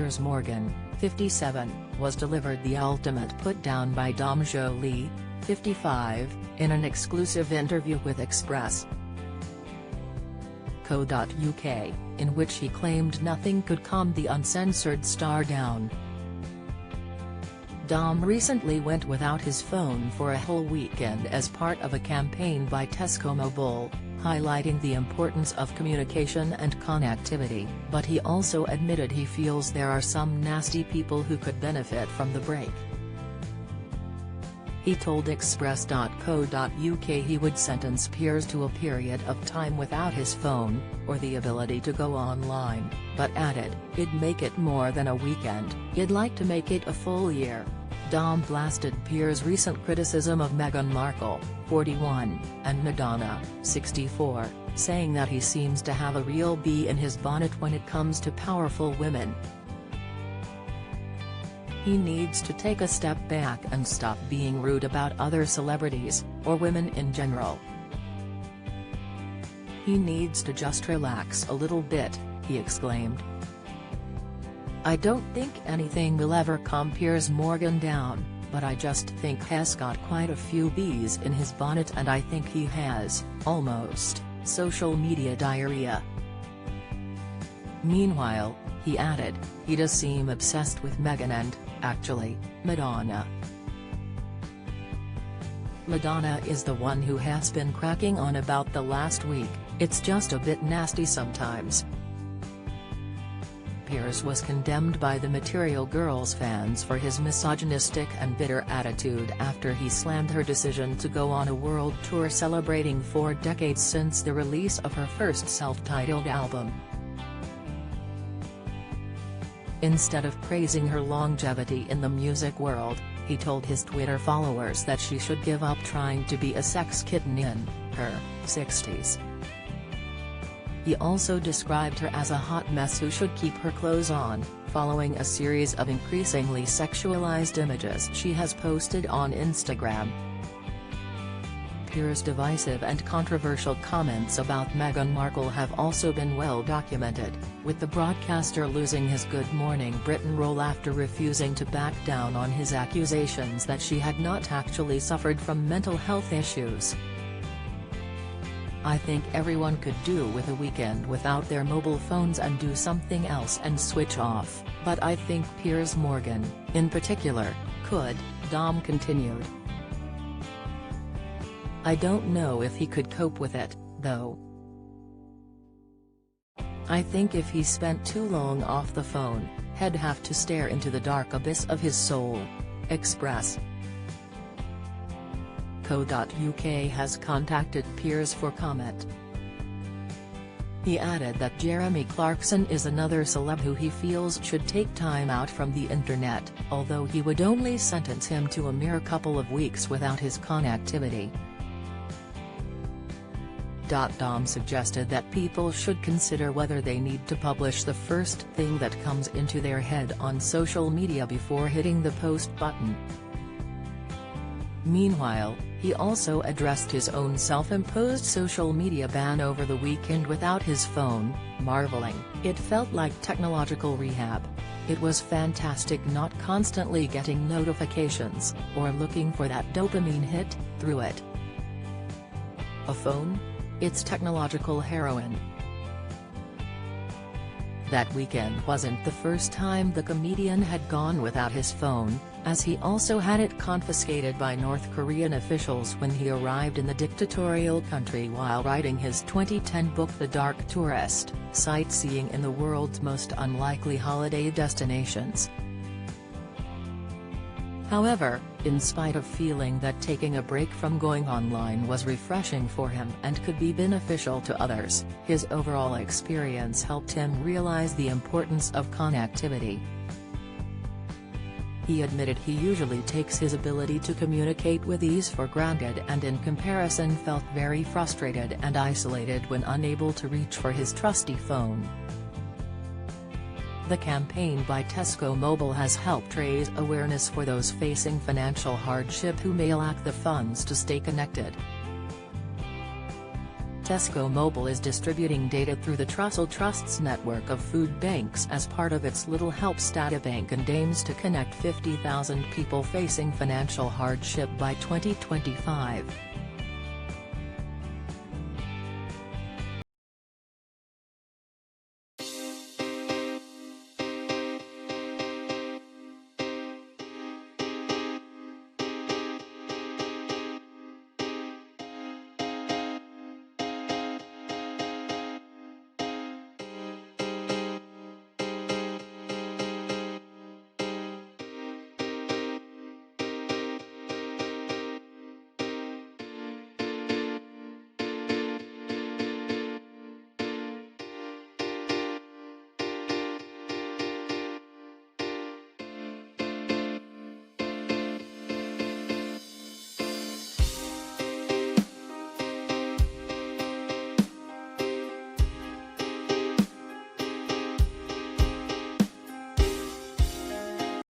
Piers Morgan, 57, was delivered the ultimate put-down by Dom Joly, 55, in an exclusive interview with Express.co.uk, in which he claimed nothing could calm the uncensored star down. Dom recently went without his phone for a whole weekend as part of a campaign by Tesco Mobile, highlighting the importance of communication and connectivity, but he also admitted he feels there are some nasty people who could benefit from the break. He told Express.co.uk he would sentence Piers to a period of time without his phone, or the ability to go online, but added, "It'd make it more than a weekend, you'd like to make it a full year." Dom blasted Piers' recent criticism of Meghan Markle, 41, and Madonna, 64, saying that he seems to have a real bee in his bonnet when it comes to powerful women. He needs to take a step back and stop being rude about other celebrities, or women in general. He needs to just relax a little bit, he exclaimed. "I don't think anything will ever calm Piers Morgan down, but I just think he's got quite a few bees in his bonnet, and I think he has, almost, social media diarrhea." Meanwhile, he added, he does seem obsessed with Meghan and, actually, Madonna. "Madonna is the one who has been cracking on about the last week, it's just a bit nasty sometimes." Piers was condemned by the Material Girls fans for his misogynistic and bitter attitude after he slammed her decision to go on a world tour celebrating 4 decades since the release of her first self-titled album. Instead of praising her longevity in the music world, he told his Twitter followers that she should give up trying to be a sex kitten in her 60s. He also described her as a hot mess who should keep her clothes on, following a series of increasingly sexualized images she has posted on Instagram. Piers' divisive and controversial comments about Meghan Markle have also been well documented, with the broadcaster losing his Good Morning Britain role after refusing to back down on his accusations that she had not actually suffered from mental health issues. "I think everyone could do with a weekend without their mobile phones and do something else and switch off, but I think Piers Morgan, in particular, could," Dom continued. "I don't know if he could cope with it, though. I think if he spent too long off the phone, he'd have to stare into the dark abyss of his soul." Express.co.uk has contacted Piers for comment. He added that Jeremy Clarkson is another celeb who he feels should take time out from the internet, although he would only sentence him to a mere couple of weeks without his connectivity. Dom suggested that people should consider whether they need to publish the first thing that comes into their head on social media before hitting the post button. Meanwhile, he also addressed his own self-imposed social media ban over the weekend without his phone, marveling, "It felt like technological rehab. It was fantastic not constantly getting notifications, or looking for that dopamine hit, through it. A phone? It's technological heroin." That weekend wasn't the first time the comedian had gone without his phone, as he also had it confiscated by North Korean officials when he arrived in the dictatorial country while writing his 2010 book The Dark Tourist, Sightseeing in the World's Most Unlikely Holiday Destinations. However, in spite of feeling that taking a break from going online was refreshing for him and could be beneficial to others, his overall experience helped him realize the importance of connectivity. He admitted he usually takes his ability to communicate with ease for granted and in comparison felt very frustrated and isolated when unable to reach for his trusty phone. The campaign by Tesco Mobile has helped raise awareness for those facing financial hardship who may lack the funds to stay connected. Tesco Mobile is distributing data through the Trussell Trust's network of food banks as part of its Little Helps databank and aims to connect 50,000 people facing financial hardship by 2025.